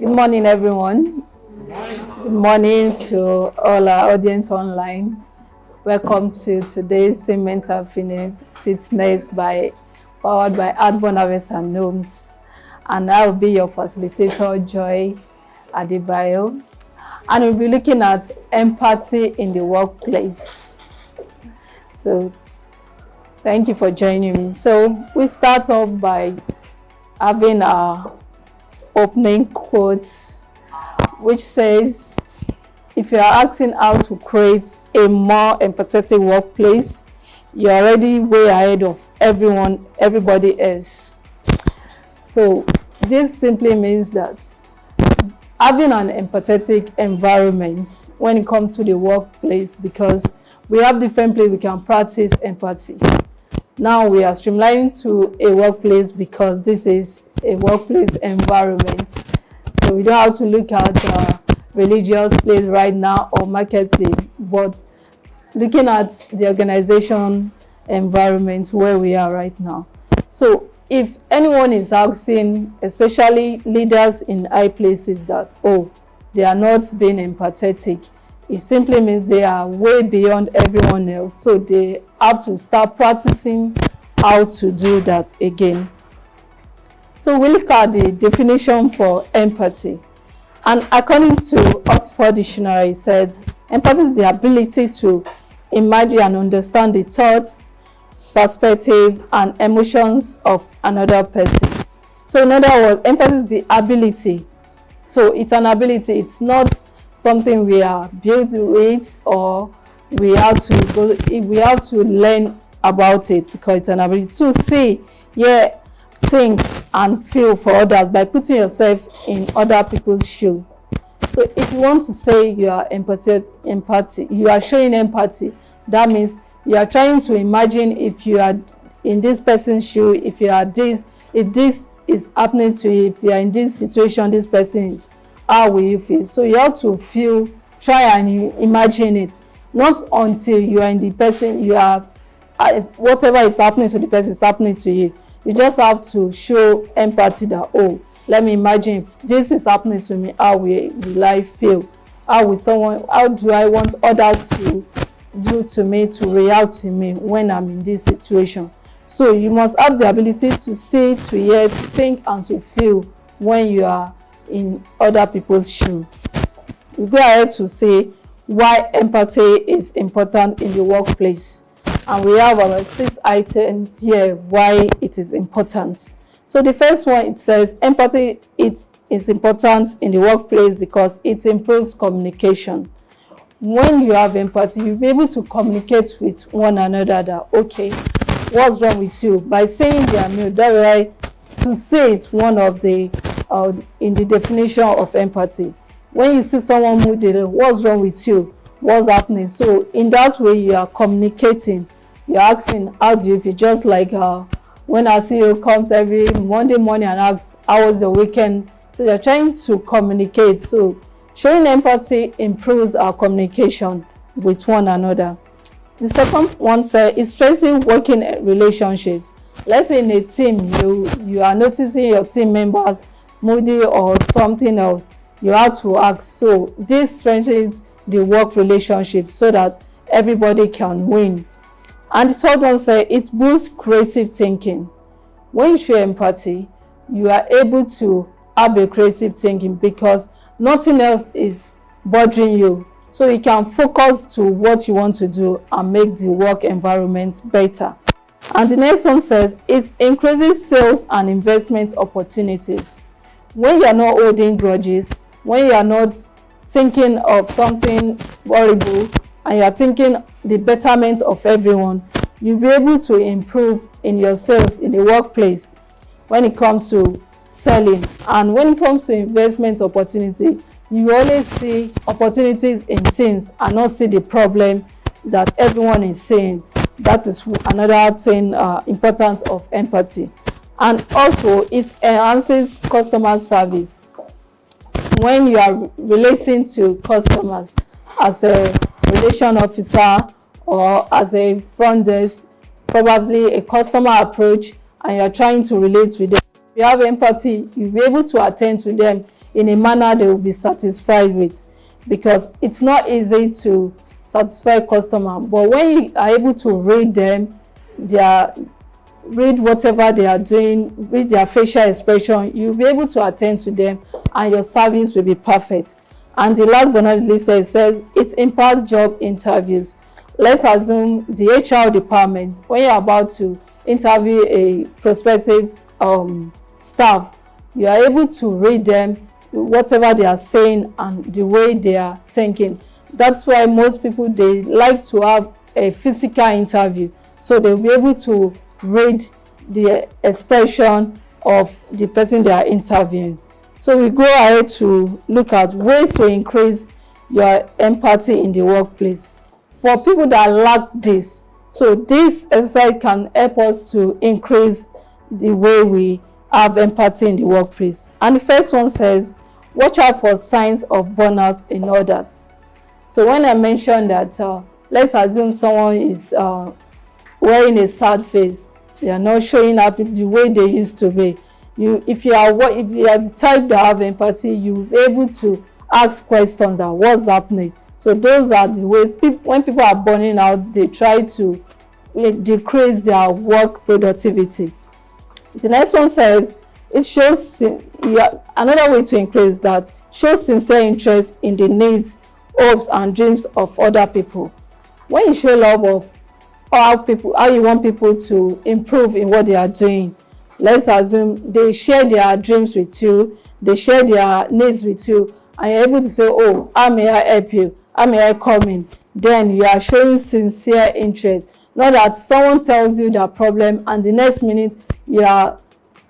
Good morning, everyone. Good morning to all our audience online. Welcome to today's Team Mental Fitness powered by Adborn Harvest and Gnomes. And I will be your facilitator, Joy Adebayo. And we'll be looking at empathy in the workplace. So, thank you for joining me. So, we start off by having our opening quotes, which says, if you are asking how to create a more empathetic workplace, you're already way ahead of everybody else. So this simply means that having an empathetic environment when it comes to the workplace, because we have different places we can practice empathy. Now we are streamlining to a workplace because this is a workplace environment. So we don't have to look at religious place right now or marketplace, but looking at the organization environment where we are right now. So if anyone is asking, especially leaders in high places, that, oh, they are not being empathetic, it simply means they are way beyond everyone else. So they have to start practicing how to do that again. So we look at the definition for empathy. And according to Oxford Dictionary, it says, empathy is the ability to imagine and understand the thoughts, perspective, and emotions of another person. So in other words, empathy is the ability. So it's an ability. It's not something we are built with, or we have to learn about it, because it's an ability to see, think and feel for others by putting yourself in other people's shoes. So if you want to say you are you are showing empathy, that means you are trying to imagine if you are in this person's shoe, if this is happening to you, if you are in this situation, this person, how will you feel? So you have to try and imagine it. Not until you are in the person, whatever is happening to the person is happening to you. You just have to show empathy that, oh, let me imagine if this is happening to me, how will I feel? How do I want others to do to me, to react to me when I'm in this situation? So you must have the ability to see, to hear, to think, and to feel when you are in other people's shoes. We go ahead to say why empathy is important in the workplace. And we have our 6 items here why it is important. So the first one, it says empathy is important in the workplace because it improves communication. When you have empathy, you'll be able to communicate with one another that, okay, what's wrong with you? By saying their name, that's why to say it's one of the in the definition of empathy. When you see someone moody, what's wrong with you? What's happening? So in that way, you are communicating. You're asking, how do you feel? Just like when our CEO comes every Monday morning and asks, how was your weekend? So you're trying to communicate. So showing empathy improves our communication with one another. The second one says it's strengthening working relationship. Let's say in a team, you are noticing your team members moody or something else. You have to ask. So this strengthens the work relationship so that everybody can win. And the third one says it boosts creative thinking. When you show empathy, you are able to have a creative thinking because nothing else is bothering you. So you can focus to what you want to do and make the work environment better. And the next one says it increases sales and investment opportunities. When you are not holding grudges, when you are not thinking of something horrible, and you are thinking the betterment of everyone, you'll be able to improve in your sales in the workplace when it comes to selling. And when it comes to investment opportunity, you always see opportunities in things and not see the problem that everyone is saying. That is another thing importance of empathy. And also it enhances customer service. When you are relating to customers as a relation officer or as a front desk, probably a customer approach, and you're trying to relate with them, if you have empathy, you'll be able to attend to them in a manner they will be satisfied with, because it's not easy to satisfy customer. But when you are able to read them, read whatever they are doing, read their facial expression, you'll be able to attend to them and your service will be perfect. And the last but not least, it says it impacts job interviews. Let's assume the HR department, when you're about to interview a prospective staff, you are able to read them, whatever they are saying and the way they are thinking. That's why most people, they like to have a physical interview, so they'll be able to read the expression of the person they are interviewing. So we go ahead to look at ways to increase your empathy in the workplace. For people that lack this, so this exercise can help us to increase the way we have empathy in the workplace. And the first one says, watch out for signs of burnout in others. So when I mentioned that, let's assume someone is wearing a sad face, they are not showing up the way they used to be. If you are the type that have empathy, you'll be able to ask questions that what's happening. So those are the ways when people are burning out, they try to decrease their work productivity. The next one says, it shows another way to increase that, shows sincere interest in the needs, hopes and dreams of other people. When you show love of how you want people to improve in what they are doing, let's assume they share their dreams with you, they share their needs with you, and you're able to say, oh, how may I help you? How may I come in? Then you are showing sincere interest. Not that someone tells you their problem and the next minute you are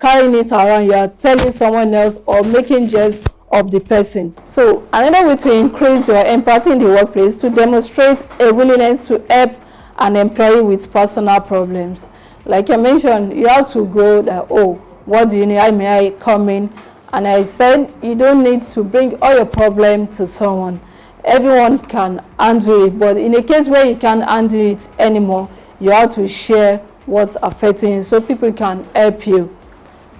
carrying it around, you are telling someone else or making jest of the person. So another way to increase your empathy in the workplace, to demonstrate a willingness to help an employee with personal problems. Like I mentioned, you have to go that, oh, what do you need? How may I come in? And I said, you don't need to bring all your problem to someone. Everyone can handle it, but in a case where you can't handle it anymore, you have to share what's affecting you so people can help you.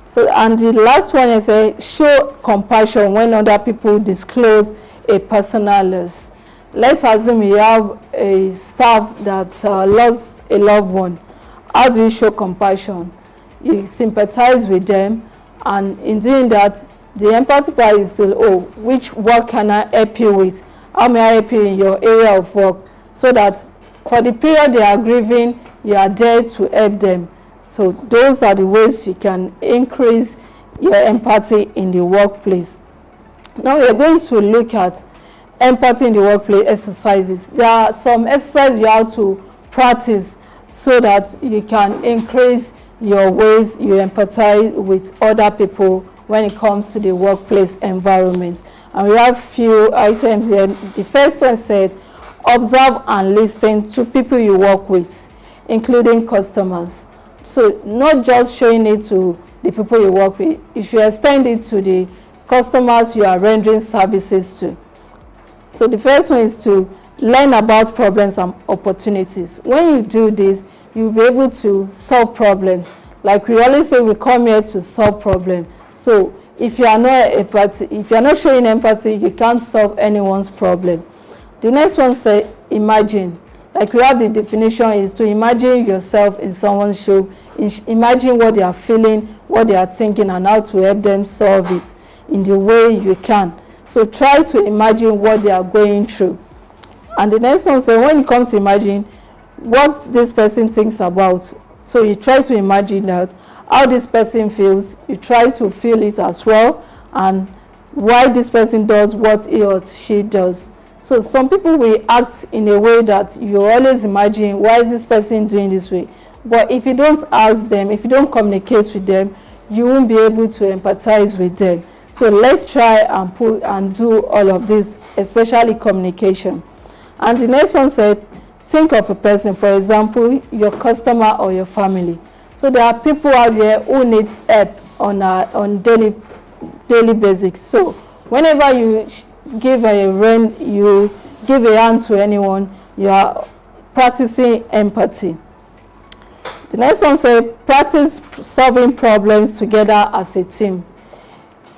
So, and the last one is show compassion when other people disclose a personal loss. Let's assume you have a staff that lost a loved one. How do you show compassion? You sympathize with them, and in doing that, the empathy part is to, oh, which work can I help you with? How may I help you in your area of work? So that for the period they are grieving, you are there to help them. So those are the ways you can increase your empathy in the workplace. Now we are going to look at empathy in the workplace exercises. There are some exercises you have to practice so that you can increase your ways you empathize with other people when it comes to the workplace environment. And we have few items here. The first one said, observe and listen to people you work with, including customers. So not just showing it to the people you work with, you should extend it to the customers you are rendering services to. So the first one is to learn about problems and opportunities. When you do this, you'll be able to solve problems. Like we always say, we come here to solve problems. So if you are not showing empathy, you can't solve anyone's problem. The next one says imagine. Like we have the definition is to imagine yourself in someone's shoe. Imagine what they are feeling, what they are thinking, and how to help them solve it in the way you can. So try to imagine what they are going through. And the next one says, when it comes to imagine what this person thinks about, so you try to imagine that how this person feels, you try to feel it as well, and why this person does what he or she does. So some people will act in a way that you always imagine, why is this person doing this way? But if you don't ask them, if you don't communicate with them, you won't be able to empathize with them. So let's try and do all of this, especially communication. And the next one said, think of a person, for example, your customer or your family. So there are people out there who need help on daily basics. So whenever you give a hand to anyone, you are practicing empathy. The next one says, practice solving problems together as a team.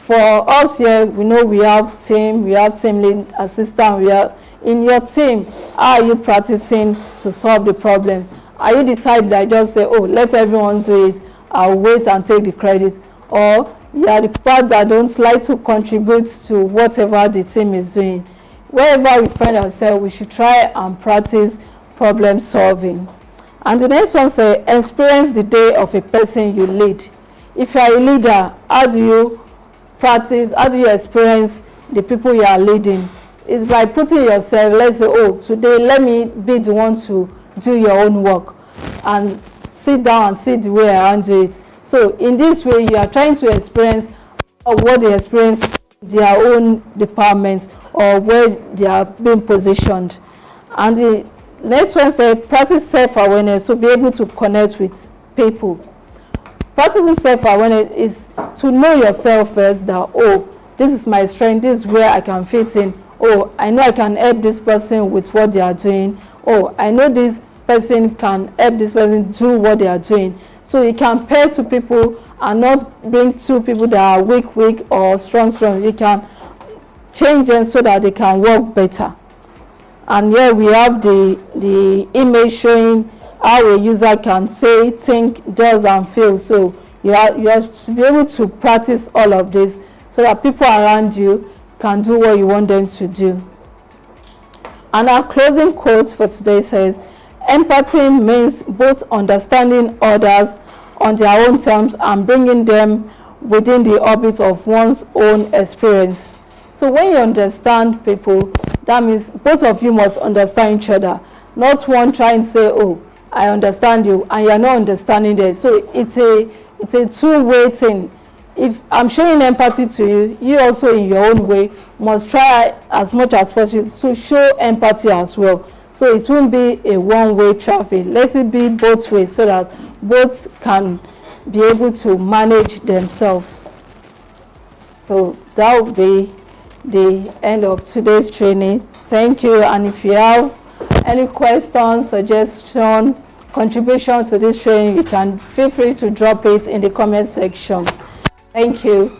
For us here, we know we have team lead assistant. We are in your team. How are you practicing to solve the problem? Are you the type that just say, oh, let everyone do it, I'll wait and take the credit? Or you are the part that don't like to contribute to whatever the team is doing? Wherever we find ourselves, we should try and practice problem solving. And the next one says, experience the day of a person you lead. If you are a leader, how do you practice, how do you experience the people you are leading? It's by putting yourself, let's say, oh, today let me be the one to do your own work, and sit down and see the way I handle it. So in this way, you are trying to experience what they experience in their own departments or where they are being positioned. And the next one says, practice self-awareness, so be able to connect with people. Practicing self-awareness is to know yourself first, that, oh, this is my strength, this is where I can fit in. Oh, I know I can help this person with what they are doing. Oh, I know this person can help this person do what they are doing. So you can pair to people and not bring two people that are weak or strong. You can change them so that they can work better. And here we have the image showing how a user can say, think, does, and feel. So you have to be able to practice all of this so that people around you can do what you want them to do. And our closing quote for today says, empathy means both understanding others on their own terms and bringing them within the orbit of one's own experience. So when you understand people, that means both of you must understand each other, not one trying to say, oh, I understand you, and you're not understanding them. So it's a two-way thing. If I'm showing empathy to you, you also in your own way must try as much as possible to show empathy as well. So it won't be a one-way traffic. Let it be both ways so that both can be able to manage themselves. So that will be the end of today's training. Thank you. And if you have any questions, suggestion, contribution to this training, you can feel free to drop it in the comment section. Thank you.